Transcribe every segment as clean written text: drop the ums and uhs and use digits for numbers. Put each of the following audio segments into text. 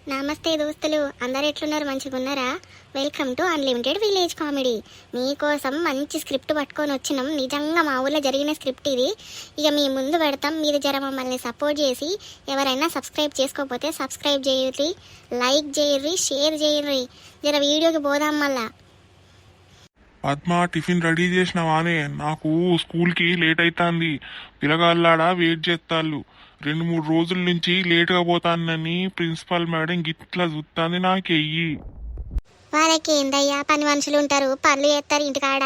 నమస్తే దోస్తులు, అందరు ఎట్లున్నారు? మంచిగా ఉన్నారా? Welcome to unlimited village comedy. మీకోసం మంచి స్క్రిప్ట్ పట్టుకొని వచ్చినాం. నిజంగా మా ఊర్లో జరిగిన స్క్రిప్ట్ ఇది. ఇక మీ ముందు పెడతాం. మీరు జర మమ్మల్ని సపోర్ట్ చేసి ఎవరైనా సబ్స్క్రైబ్ చేసుకోకపోతే సబ్స్క్రైబ్ చేయర్రి, లైక్ చేయర్రి, షేర్ చేయర్రి. జర వీడియోకి పోదాం. మళ్ళా పద్మ, టిఫిన్ రెడీ చేసినవానే? నాకు స్కూల్కి లేట్ అవుతుంది. పిల్లగాళ్ళాడ వెయిట్ చేస్తాళ్ళు. 2-3 రోజుల నుంచి లేటుగా పోతానని ప్రిన్సిపల్ మేడం గిట్లా చూస్తుంది. నాకెయ్యి వాళ్ళకి ఏందయ్యా, పని మనుషులు ఉంటారు, పనులు చేస్తారు ఇంటికాడ.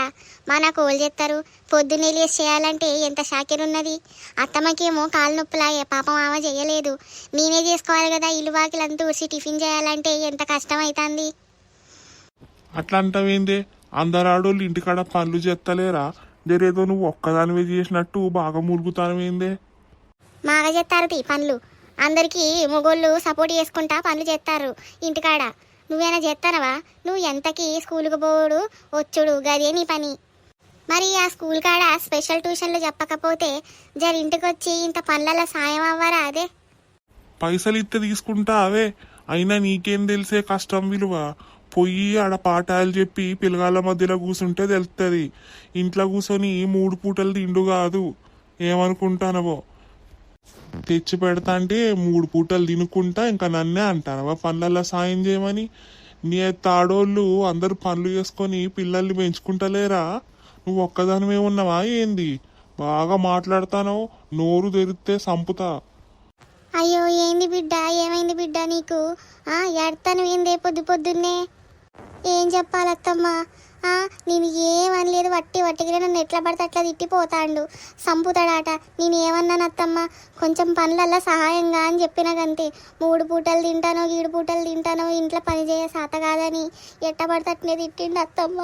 మన కోళ్ళు చేస్తారు. పొద్దున్నే లేసి చేయాలంటే ఎంత షాకిరున్నది. అత్తమ్మకేమో కాలు నొప్పులాయే, పాపం ఆమె చేయలేదు. నేనే చేసుకోవాలి కదా. ఇల్లు వాకిలంతా ఊడ్చి టిఫిన్ చేయాలంటే ఎంత కష్టం అవుతుంది. అట్లా అంటావేందే? అందరు ఆడోళ్ళు ఇంటికాడ పనులు చేస్తలేరా? జరేదో నువ్వు ఒక్కదానివే చేసినట్టు బాగా మురుగుతానవేందే? మాగా చేస్తారు పనులు. అందరికీ మొగోళ్ళు సపోర్ట్ చేసుకుంటా పనులు చేస్తారు ఇంటికాడ. నువ్వేనా చేస్తానవా? నువ్వు ఎంతకి స్కూల్కి పోడు వచ్చుడు గదే నీ పని. మరి ఆ స్కూల్ కాడ స్పెషల్ ట్యూషన్లు చెప్పకపోతే జర ఇంటికి వచ్చి ఇంత పనులలో సాయం అవ్వరా? అదే పైసలు ఇస్తే తీసుకుంటా అవే. అయినా నీకేం తెలిసే కష్టం విలువ? పొయ్యి ఆడ పాఠాలు చెప్పి పిల్లగాళ్ళ మధ్యలో కూర్చుంటే తెలుస్తుంది. ఇంట్లో కూర్చొని 3 పూటలు తిండు కాదు. ఏమనుకుంటానవో? తెచ్చి పెడతా అంటే 3 పూటలు తినుకుంటా ఇంకా నన్నే అంటానవా పనులలో సాయం చేయమని? నీ తాడోళ్ళు అందరూ పనులు చేసుకొని పిల్లల్ని పెంచుకుంటలేరా? నువ్వు ఒక్కదానివే ఉన్నావా ఏంది? బాగా మాట్లాడతానో నోరు తెరిస్తే సంపుతా. అయ్యో, ఏంది బిడ్డ, ఏమైంది బిడ్డ నీకు? ఎడతాను ఏందే పొద్దున్నే? ఏం చెప్పాలత్తమ్మా? నేను ఏమనలేదు. వట్టిగా నన్ను ఎట్లా పడితే అట్లా తిట్టిపోతాడు, సంపుతాడాట. నేను ఏమన్నానత్తమ్మా? కొంచెం పనులల్లా సహాయంగా అని చెప్పినాకంతే. 3 పూటలు తింటానో 7 పూటలు తింటానో ఇంట్లో పని చేయ సాత కాదని ఎట్ట పడితే అట్నే తిట్టిండు అత్తమ్మ.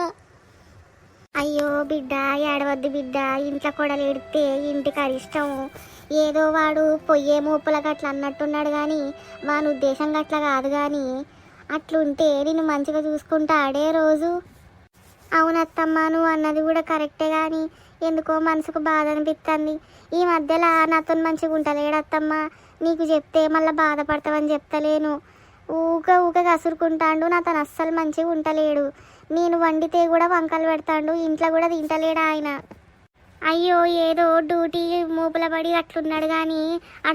అయ్యో బిడ్డ, ఏడవద్దు బిడ్డ. ఇంట్లో కూడా ఎడితే ఇంటికి అరిష్టం. ఏదో వాడు పొయ్యే మూపులకు అట్లా అన్నట్టున్నాడు కానీ వాని ఉద్దేశం గట్లా కాదు. కానీ అట్లుంటే నేను మంచిగా చూసుకుంటా ఆడే రోజు. అవునత్తమ్మ, నువ్వు అన్నది కూడా కరెక్టే. కానీ ఎందుకో మనసుకు బాధ అనిపిస్తుంది. ఈ మధ్యలో నాతో మంచిగా ఉంటలేడత్తమ్మ. నీకు చెప్తే మళ్ళీ బాధపడతావని చెప్తలేను. ఊక కసురుకుంటాడు. నాతో అస్సలు మంచిగా ఉంటలేడు. నేను వండితే కూడా వంకలు పెడతాడు. ఇంట్లో కూడా తింటలేడు ఆయన. అయ్యో, ఏదో డ్యూటీ మూపుల పడి అట్లున్నాడు కానీ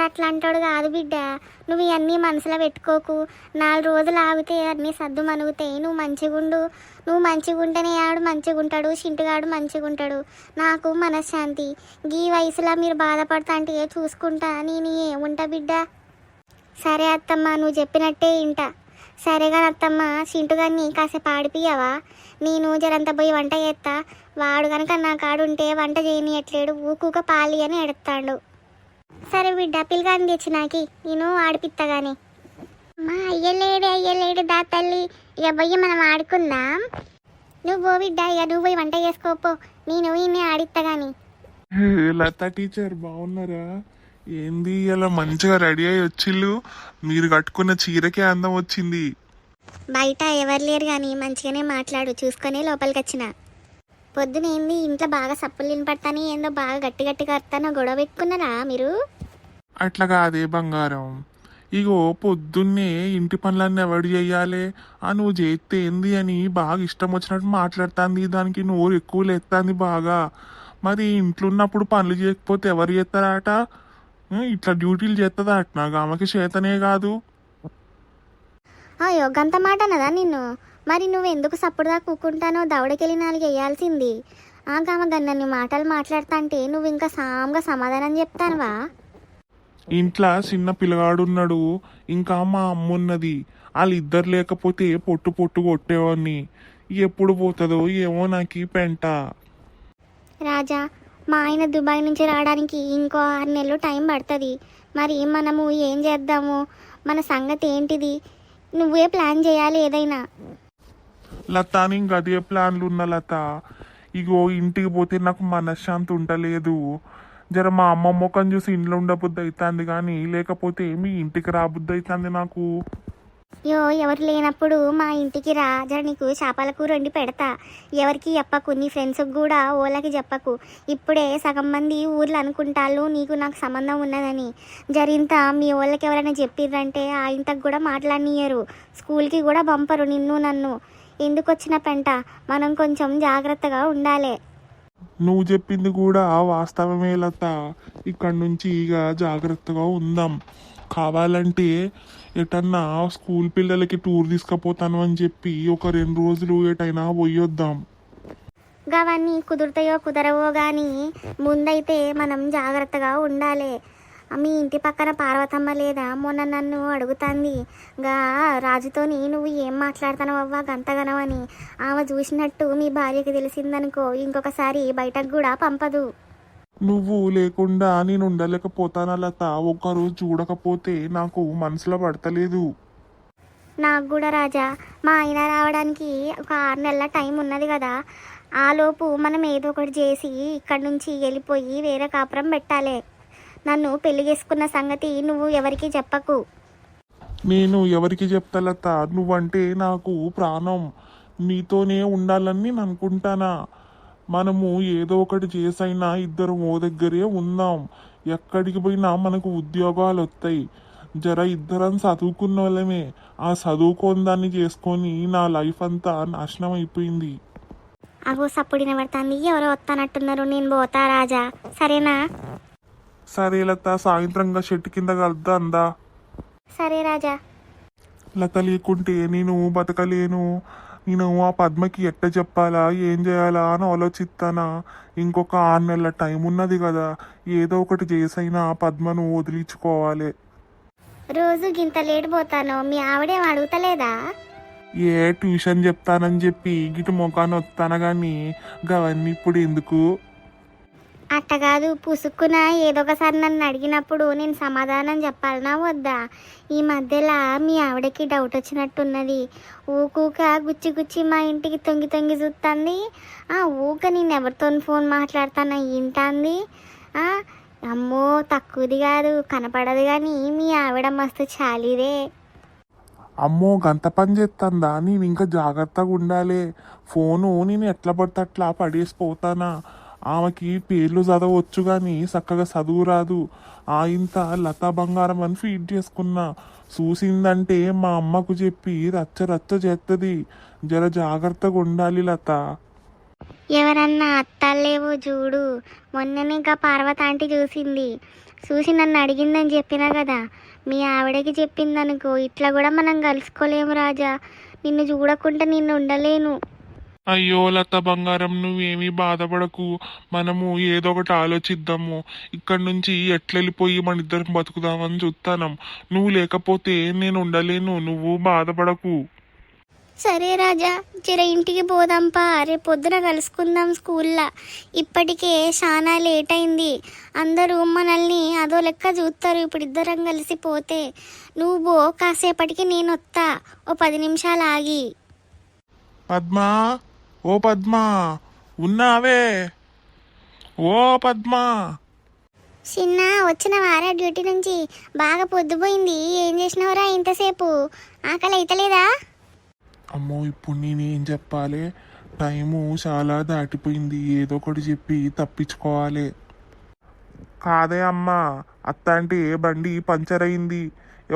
అట్లా అంటాడు కాదు బిడ్డ. నువ్వు ఇవన్నీ మనసులో పెట్టుకోకు. 4 రోజులు ఆగితే అన్నీ సర్దు మనుగుతాయి. నువ్వు మంచిగుండు. నువ్వు మంచిగా ఉంటేనే ఆడు మంచిగా ఉంటాడు, చింటుగాడు మంచిగా ఉంటాడు. నాకు మనశ్శాంతి. ఈ వయసులో మీరు బాధపడతా అంటే చూసుకుంటా నేను ఏముంటా బిడ్డ. సరే అత్తమ్మ, నువ్వు చెప్పినట్టే ఇంటా. సరేగా అత్తమ్మ, చింటుగాన్ని కాసేపు ఆడిపియవా? నేను జరంతా పోయి వంట చేస్తా. వాడు కనుక నా కాడుంటే వంట చేయనియట్లేడు. ఊకూక పాలి అని ఎడతాడు. సరే బిడ్డ, పిల్లగాని తెచ్చి నాకి నేను ఆడిపిస్తా గాని. అమ్మా, అయ్యలేడు దా తల్లి. ఇక పోయి మనం ఆడుకుందాం. నువ్వు పో బిడ్డ, ఇక నువ్వు పోయి వంట చేసుకోపో. నేను ఇన్ని ఆడిస్తా గాని. లతా టీచర్ బాగున్నారా? ఏంది ఇలా మంచిగా రెడీ అయ్యి వచ్చిళ్ళు? మీరు కట్టుకున్న చీరకే అందం వచ్చింది. బయట ఎవరు లేరు కానీ మంచిగానే మాట్లాడు చూసుకొని లోపలికి వచ్చిన. పొద్దునేంది ఇంట్లో బాగా సప్పులు వినపడతాని, ఏందో బాగా గట్టిగా అరుతానో గొడవ పెట్టుకున్నారా మీరు? అట్లా కాదే బంగారం. ఇగో పొద్దున్నే ఇంటి పనులన్నీ ఎవడు చెయ్యాలి? నువ్వు చేస్తే ఏంది అని బాగా ఇష్టం వచ్చినట్టు మాట్లాడుతుంది. దానికి నోరు ఎక్కువ లేస్తుంది బాగా. మరి ఇంట్లో ఉన్నప్పుడు పనులు చేయకపోతే ఎవరు చేస్తారట? ఇట్లా డ్యూటీలు చేస్తుందా అట్నా? ఆమెకి చేతనే కాదు. అయ్యో, గంత మాట అన్నదా నిన్ను? మరి నువ్వు ఎందుకు సప్పుడుగా కూకుంటానో దవడకెళ్ళి 4 వేయాల్సింది. గామ గన్నన్ని మాటలు మాట్లాడుతా అంటే నువ్వు ఇంకా సామ్గా సమాధానం చెప్తానువా? ఇంట్లో చిన్న పిల్లగాడున్నాడు, ఇంకా మా అమ్మ ఉన్నది. వాళ్ళిద్దరు లేకపోతే పొట్టు కొట్టేవాడిని. ఎప్పుడు పోతుందో ఏమో నాకు పెంట. రాజా, మా ఆయన దుబాయ్ నుంచి రావడానికి ఇంకో 6 నెలలు టైం పడుతుంది. మరి మనము ఏం చేద్దాము? మన సంగతి ఏంటిది? నువ్వే ప్లాన్ చేయాలి ఏదైనా. లత, నీకు అదే ప్లాన్లు ఉన్నా లత. ఇగో ఇంటికి పోతే నాకు మనశ్శాంతి ఉండలేదు. జర మా అమ్మ ముఖం చూసి ఇంట్లో ఉండబుద్ధి అవుతుంది కానీ లేకపోతే మీ ఇంటికి రాబుద్ధి అవుతుంది నాకు. యో ఎవరు లేనప్పుడు మా ఇంటికి రా, జర నీకు చేపల కూర వండి పెడతా. ఎవరికి చెప్పకు, నీ ఫ్రెండ్స్కి కూడా ఓళ్ళకి చెప్పకు. ఇప్పుడే సగం మంది ఊర్లో అనుకుంటాళ్ళు నీకు నాకు సంబంధం ఉన్నదని. జరింత మీ వాళ్ళకి ఎవరైనా చెప్పిర్రంటే ఆ ఇంతకు కూడా మాట్లాడనియరు, స్కూల్కి కూడా పంపరు నిన్ను నన్ను. ఎందుకు వచ్చిన పెంట, మనం కొంచెం జాగ్రత్తగా ఉండాలి. నువ్వు చెప్పింది కూడా వాస్తవమే లత. ఇక్కడి నుంచి ఇక జాగ్రత్తగా ఉందాం. కావాలంటే ఎటన్నా స్కూల్ పిల్లలకి టూర్ తీసుకుపోతాను అని చెప్పి ఒక 2 రోజులు ఎటైనా పోయొద్దాం. అవన్నీ కుదురుతాయో కుదరవో కానీ ముందైతే మనం జాగ్రత్తగా ఉండాలి. మీ ఇంటి పక్కన పార్వతమ్మ లేదా మొన్న నన్ను అడుగుతాంది, గా రాజుతోని నువ్వు ఏం మాట్లాడుతున్నావు అవ్వా గంతగనం అని. ఆమె చూసినట్టు మీ భార్యకి తెలిసిందనుకో ఇంకొకసారి బయటకు కూడా పంపదు. నువ్వు లేకుండా నేను ఉండలేకపోతానా లత. ఒక్కరోజు చూడకపోతే నాకు మనసులో పడతలేదు. నాకు కూడా రాజా, మా ఆయన రావడానికి ఒక 6 నెలల టైం ఉన్నది కదా, ఆలోపు మనం ఏదో ఒకటి చేసి ఇక్కడి నుంచి వెళ్ళిపోయి వేరే కాపురం పెట్టాలి. నన్ను పెళ్లి చేసుకున్న సంగతి నువ్వు ఎవరికి చెప్పకు. నేను ఎవరికి చెప్తా లత, నువ్వంటే నాకు ప్రాణం. నీతోనే ఉండాలని నేను అనుకుంటానా. మనము ఏదో ఒకటి చేసైనా ఇద్దరం ఓ దగ్గరే ఉందాం. ఎక్కడికి పోయినా మనకు ఉద్యోగాలు వస్తాయి. జర ఇద్దరం చదువుకున్న వాళ్ళమే. ఆ చదువుకోని దాన్ని చేసుకొని నా లైఫ్ అంతా నాశనం అయిపోయింది. అగో సప్పుడిన పడుతుంది, ఎవరో వస్తానట్టున్నారు, నేను పోతా రాజా, సరేనా? సరే లత, సాయంత్రంగా చెట్టు కింద కలుద్దాందా. సరే రాజా. లత లేకుంటే నేను బతకలేను. నేను ఆ పద్మకి ఎట్ట చెప్పాలా, ఏం చేయాలా అని ఆలోచిస్తానా. ఇంకొక 6 నెలల టైం ఉన్నది కదా, ఏదో ఒకటి చేసైనా పద్మను వదిలించుకోవాలి. రోజు గింత లేట్ పోతాను, మీ ఆవిడేం అడుగుతలేదా? ఏ ట్యూషన్ చెప్తానని చెప్పి గిటు మొఖాన్ని వస్తాను కానీ గవన్నీ ఇప్పుడు ఎందుకు. అట్ట కాదు, పుసుక్కున ఏదో ఒకసారి నన్ను అడిగినప్పుడు నేను సమాధానం చెప్పాలనా వద్దా? ఈ మధ్యలో మీ ఆవిడకి డౌట్ వచ్చినట్టున్నది. ఊకూక గుచ్చి గుచ్చి మా ఇంటికి తొంగి తొంగి చూస్తుంది. ఊక నేను ఎవరితో ఫోన్ మాట్లాడతానా ఇంటాంది. అమ్మో తక్కువది కాదు, కనపడదు కానీ మీ ఆవిడ మస్తు చాలీదే. అమ్మో గంత పని చేస్తుందా, నేను ఇంకా జాగ్రత్తగా ఉండాలి. ఫోను నేను ఎట్లా పడితే అట్లా పడేసిపోతానా. ఆమెకి పేర్లు చదవచ్చు కానీ చక్కగా చదువు రాదు. ఆ ఇంత లతా బంగారం అని ఫీడ్ చేసుకున్నా. చూసిందంటే మా అమ్మకు చెప్పి రచ్చ రచ్చ చేస్తుంది. జర జాగ్రత్తగా ఉండాలి లత. ఎవరన్నా అత్తాలేవో చూడు. మొన్ననే ఇంకా పార్వత ఆంటీ చూసి నన్ను అడిగిందని చెప్పినా కదా, మీ ఆవిడకి చెప్పిందనుకో ఇట్లా కూడా మనం కలుసుకోలేము రాజా. నిన్ను చూడకుండా నిన్ను ఉండలేను. అయ్యో లత బంగారం, నువ్వేమీ బాధపడకు. మనము ఏదో ఒకటి ఆలోచిద్దాము. ఇక్కడి నుంచి ఎట్లెళ్ళిపోయి మన ఇద్దరం బతుకుదామని చూస్తానం. నువ్వు లేకపోతే నేను ఉండలేను, నువ్వు బాధపడకు. సరే రాజా, జర ఇంటికి పోదాంపా, రేపు పొద్దున కలుసుకుందాం స్కూల్లో. ఇప్పటికే చాలా లేట్ అయింది, అందరూ మనల్ని అదో లెక్క చూస్తారు ఇప్పుడు ఇద్దరం కలిసిపోతే. నువ్వు పో, కాసేపటికి నేను వస్తా, ఓ 10 నిమిషాలు ఆగి. పద్మా, ఓ పద్మా, ఉన్నావే? ఓ పద్మా. చిన్న వచ్చిన వారా డ్యూటీ నుంచి? బాగా పొద్దుపోయింది, ఏం చేసినవరా ఇంతసేపు? ఆకలి అయితలేదా? అమ్మో ఇప్పుడు నేనేం చెప్పాలి, టైము చాలా దాటిపోయింది. ఏదో ఒకటి చెప్పి తప్పించుకోవాలి. కాదే అమ్మా, అత్తంటే బండి పంచర్ అయింది.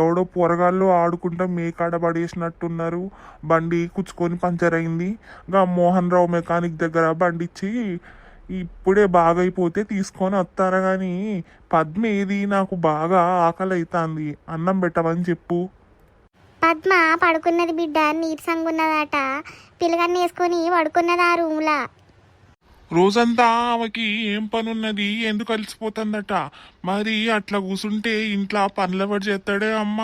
ఎవడో పోరగాళ్ళు ఆడుకుంటా మేకాడ పడేసినట్టున్నారు. బండి కుచ్చుకొని పంచర్ అయింది. గా మోహన్ రావు మెకానిక్ దగ్గర బండి ఇచ్చి ఇప్పుడే బాగైపోతే తీసుకొని వస్తారా కానీ పద్మ ఏది? నాకు బాగా ఆకలి అవుతుంది, అన్నం పెట్టమని చెప్పు. పద్మ పడుకున్నది బిడ్డ, నీరసంగా ఉన్నదట. పిల్లగాన్ని వేసుకొని పడుకున్నది ఆ రూమ్లా. రోజంతా ఆమెకి ఏం పనున్నది, ఎందుకు కలిసిపోతుందట? మరి అట్లా కూసుంటే ఇంట్లో పనులు ఎవరు చేస్తాడే అమ్మ?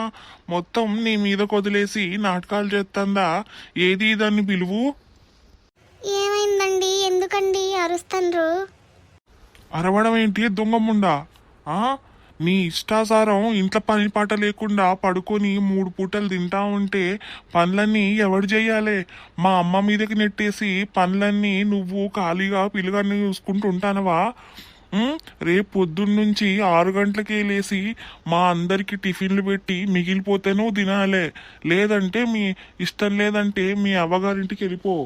మొత్తం నీ మీద వదిలేసి నాటకాలు చేస్తుందా? ఏది దాన్ని పిలువు. ఏమైందండి, ఎందుకండి అరుస్తుండ్రు? అరవడం ఏంటి దొంగముండా? నీ ఇష్టాసారం ఇంట్లో పని పాట లేకుండా పడుకొని 3 పూటలు తింటా ఉంటే పనులన్నీ ఎవడు చెయ్యాలి? మా అమ్మ మీదకి నెట్టేసి పనులన్నీ నువ్వు ఖాళీగా పిల్లగాన్ని చూసుకుంటూ ఉంటానవా? రేపు పొద్దున్నుంచి 6 గంటలకే లేచి మా అందరికి టిఫిన్లు పెట్టి మిగిలిపోతేనో తినాలే, లేదంటే మీ ఇష్టం లేదంటే మీ అవ్వగారింటికి వెళ్ళిపో.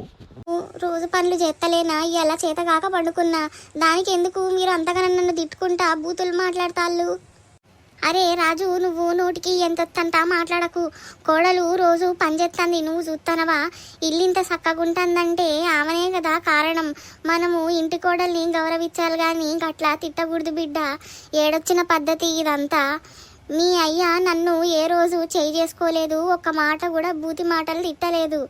రోజు పనులు చేస్తలేనా, ఎలా చేత కాక పండుకున్నా, దానికి ఎందుకు మీరు అంతగా నన్ను తిట్టుకుంటా బూతులు మాట్లాడతాళ్ళు? అరే రాజు, నువ్వు నోటికి ఎంతంత మాట్లాడకు. కోడలు రోజు పనిచేస్తుంది, నువ్వు చూస్తానవా? ఇల్లింత చక్కగుంటుందంటే ఆమెనే కదా కారణం. మనము ఇంటి కోడల్ని గౌరవించాలి కానీ గట్లా తిట్టకూడదు బిడ్డ. ఏడొచ్చిన పద్ధతి ఇదంతా. మీ అయ్య నన్ను ఏ రోజు చేయి చేసుకోలేదు, ఒక్క మాట కూడా బూతి మాటలు తిట్టలేదు.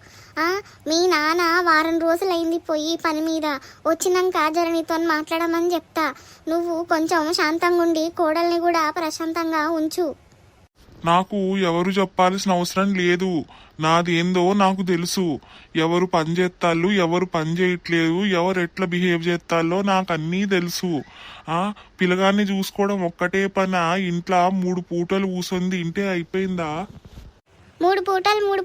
మీ నాన్న వారం రోజులైంది పోయి పని మీద, వచ్చినాక జరనితో మాట్లాడమని చెప్తా. నువ్వు కొంచెం శాంతంగా ఉండి కోడల్ని కూడా ప్రశాంతంగా ఉంచు. నాకు ఎవరు చెప్పాల్సిన అవసరం లేదు, నాదేందో నాకు తెలుసు. ఎవరు పని చేస్తాళ్ళు, ఎవరు పని చేయట్లేదు, ఎవరు ఎట్లా బిహేవ్ చేస్తాలో నాకు అన్నీ తెలుసు. పిల్లగాన్ని చూసుకోవడం ఒక్కటే పనా? ఇంట్లో 3 పూటలు కూసొని తింటే అయిపోయిందా? 3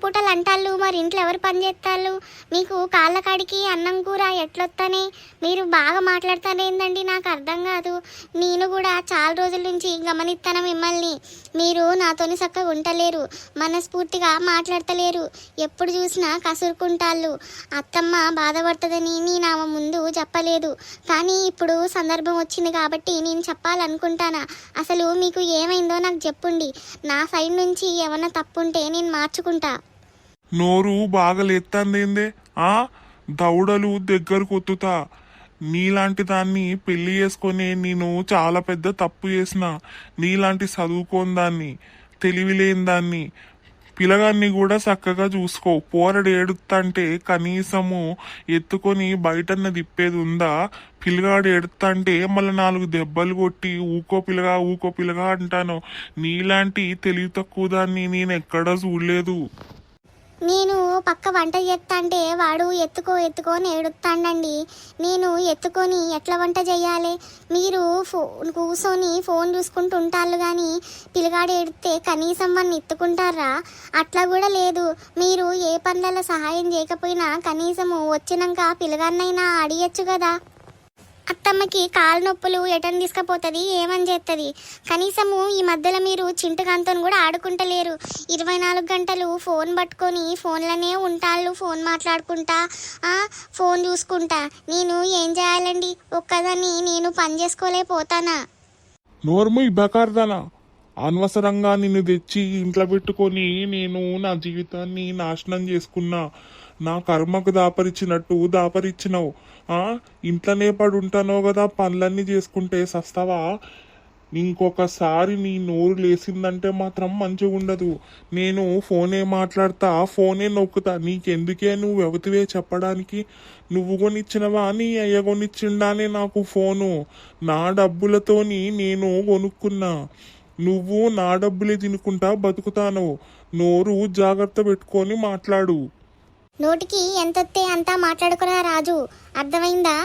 పూటలు అంటాళ్ళు, మరి ఇంట్లో ఎవరు పని చేస్తాళ్ళు? మీకు కాళ్ళ కాడికి అన్నం కూర ఎట్లొస్తానే? మీరు బాగా మాట్లాడతారేందండి, నాకు అర్థం కాదు. నేను కూడా చాలా రోజుల నుంచి గమనిస్తాను మిమ్మల్ని. మీరు నాతోని చక్కగా ఉండలేరు, మనస్ఫూర్తిగా మాట్లాడతలేరు, ఎప్పుడు చూసినా కసురుకుంటాళ్ళు. అత్తమ్మ బాధపడుతుందని నేను ఆమె ముందు చెప్పలేదు, కానీ ఇప్పుడు సందర్భం వచ్చింది కాబట్టి నేను చెప్పాలనుకుంటానా. అసలు మీకు ఏమైందో నాకు చెప్పుండి, నా సైడ్ నుంచి ఏమన్నా తప్పుంటే నేను మార్చుకుంటా. నోరు బాగా లేత్తందేందే? దౌడలు దగ్గర కొత్తుతా. నీలాంటి దాన్ని పెళ్లి చేసుకొని నేను చాలా పెద్ద తప్పు చేసిన. నీలాంటి చదువుకోని దాన్ని, తెలివి లేని దాన్ని. పిల్లగాన్ని కూడా చక్కగా చూసుకో. పోరడు ఏడుతంటే కనీసము ఎత్తుకొని బయటన్న తిప్పేది ఉందా? పిల్లగాడు ఏడుతంటే మళ్ళీ 4 దెబ్బలు కొట్టి ఊకో పిల్లగా అంటాను. నీలాంటి తెలివి తక్కువ దాన్ని నేను ఎక్కడా చూడలేదు. నేను పక్క వంట చేస్తా అంటే వాడు ఎత్తుకొని ఏడుస్తాడండి. నేను ఎత్తుకొని ఎట్లా వంట చేయాలి? మీరు కూర్చొని ఫోన్ చూసుకుంటూ ఉంటారు కానీ పిల్లగాడు ఏడితే కనీసం వాడిని ఎత్తుకుంటారా? అట్లా కూడా లేదు. మీరు ఏ పనులలో సహాయం చేయకపోయినా కనీసము వచ్చినాక పిల్లగాన్నైనా అడిగచ్చు కదా. అత్తమ్మకి కాలు నొప్పులు ఎటని తీసుకుపోతుంది, ఏమని చేస్తుంది? కనీసము ఈ మధ్యలో మీరు చింటుగాంతో కూడా ఆడుకుంటలేరు. 24 గంటలు ఫోన్ పట్టుకొని ఫోన్లోనే ఉంటాళ్ళు, ఫోన్ మాట్లాడుకుంటా, ఫోన్ చూసుకుంటా. నేను ఏం చేయాలండి? ఒక్కదాన్ని నేను పని చేసుకోలేకపోతానా? నోర్ము బకార్దానా, అనవసరంగా నిన్ను తెచ్చి ఇంట్లో పెట్టుకొని నేను నా జీవితాన్ని నాశనం చేసుకున్నా. నా కర్మకు దాపరిచ్చినట్టు దాపరిచ్చినావు. ఇంట్లోనే పడి ఉంటానో కదా, పనులన్నీ చేసుకుంటే సస్తావా? ఇంకొకసారి నీ నోరు లేసిందంటే మాత్రం మంచిగా ఉండదు. నేను ఫోనే మాట్లాడతా, ఫోనే నొక్కుతా. నీకెందుకే, నువ్వు ఎవతివే చెప్పడానికి? నువ్వు కొనిచ్చినవా, నీ అయ్య కొనిచ్చిండానే నాకు ఫోను? నా డబ్బులతోని నేను కొనుక్కున్నా. నువ్వు నా డబ్బులే తినుకుంటా బతుకుతాను. నోరు జాగ్రత్త పెట్టుకొని మాట్లాడు. నోటికి ఎంతొత్తే అంతా మాట్లాడుకురా రాజు, అర్థమైందా?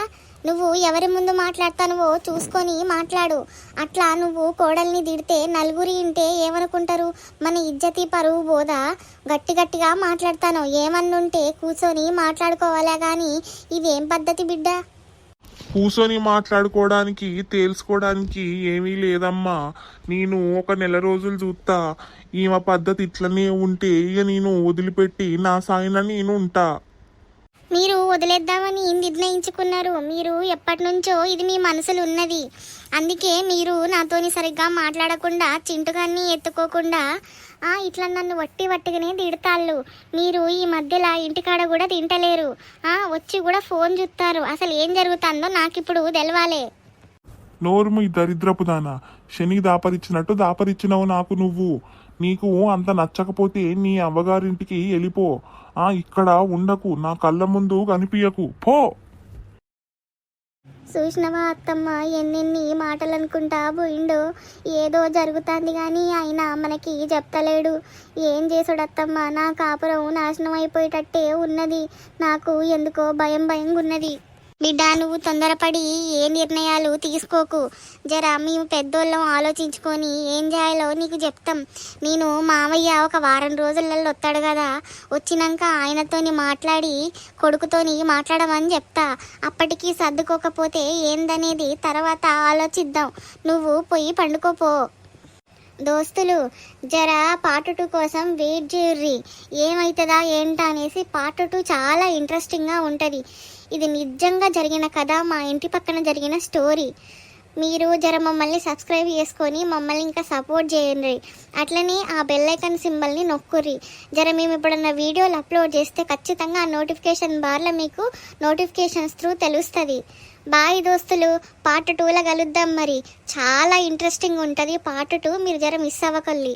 నువ్వు ఎవరి ముందు మాట్లాడతానువో చూసుకొని మాట్లాడు. అట్లా నువ్వు కోడల్ని తిడితే నలుగురి ఇంటే ఏమనుకుంటారు? మన ఇజ్జతి పరువు పోదా? గట్టిగా మాట్లాడతాను. ఏమన్నుంటే కూర్చొని మాట్లాడుకోవాలా కానీ ఇదేం పద్ధతి బిడ్డ? కూర్చొని మాట్లాడుకోవడానికి తేల్చుకోవడానికి ఏమీ లేదమ్మా. నేను ఒక నెల రోజులు చూస్తా. ఈమె పద్ధతి ఇట్లనే ఉంటే ఇక నేను వదిలిపెట్టి నా సాయిన నేను ఉంటా. మీరు వదిలేద్దామని నిర్ణయించుకున్నారు. మీరు ఎప్పటి నుంచో ఇది మీ మనసులో ఉన్నది. అందుకే మీరు నాతోని సరిగ్గా మాట్లాడకుండా, చింటుగాన్ని ఎత్తుకోకుండా ఇట్లా నన్ను వట్టిగానే తిడతాళ్ళు. మీరు ఈ మధ్యలో ఇంటికాడ కూడా తింటలేరు, వచ్చి కూడా ఫోన్ చూస్తారు. అసలు ఏం జరుగుతుందో నాకు ఇప్పుడు తెలవాలే. నోరుము ఈ దరిద్రపు దానా, శనికి దాపరిచ్చినట్టు దాపరిచ్చినావు నాకు నువ్వు. నీకు అంత నచ్చకపోతే నీ అవ్వగారింటికి వెళ్ళిపో. ఇక్కడ ఉండకు, నా కళ్ళ ముందు కనిపించకు, పో. చూసినవా అత్తమ్మ, ఎన్నెన్ని మాటలు అనుకుంటా పోయిండో. ఏదో జరుగుతుంది కానీ ఆయన మనకి చెప్తలేడు. ఏం చేసుడు అత్తమ్మ? నా కాపురం నాశనం అయిపోయేటట్టే ఉన్నది. నాకు ఎందుకో భయంగా ఉన్నది. బిడ్డ నువ్వు తొందరపడి ఏ నిర్ణయాలు తీసుకోకు. జర మేము పెద్దోళ్ళం ఆలోచించుకొని ఏం చేయాలో నీకు చెప్తాం. నేను మావయ్య ఒక వారం రోజులలో వస్తాడు కదా, వచ్చినాక ఆయనతోని మాట్లాడి కొడుకుతోని మాట్లాడమని చెప్తా. అప్పటికి సర్దుకోకపోతే ఏందనేది తర్వాత ఆలోచిద్దాం. నువ్వు పోయి పండుకోపో. దోస్తులు జర పార్ట్ 2 కోసం వెయిట్ చేయుర్రి. ఏమవుతుందా ఏంటా అనేసి పార్ట్ 2 చాలా ఇంట్రెస్టింగ్గా ఉంటుంది. ఇది నిజంగా జరిగిన కథ, మా ఇంటి పక్కన జరిగిన స్టోరీ. మీరు జర మమ్మల్ని సబ్స్క్రైబ్ చేసుకొని మమ్మల్ని ఇంకా సపోర్ట్ చేయండి. అట్లనే ఆ బెల్ ఐకాన్ సింబల్ని నొక్కుర్రి. జర మేము ఎప్పుడన్నా వీడియోలు అప్లోడ్ చేస్తే ఖచ్చితంగా ఆ నోటిఫికేషన్ బార్లో మీకు నోటిఫికేషన్స్ త్రూ తెలుస్తుంది. బాయ్ దోస్తులు, పార్ట్ 2లో కలుద్దాం. మరి చాలా ఇంట్రెస్టింగ్ ఉంటుంది పార్ట్ 2, మీరు జర మిస్ అవ్వకండి.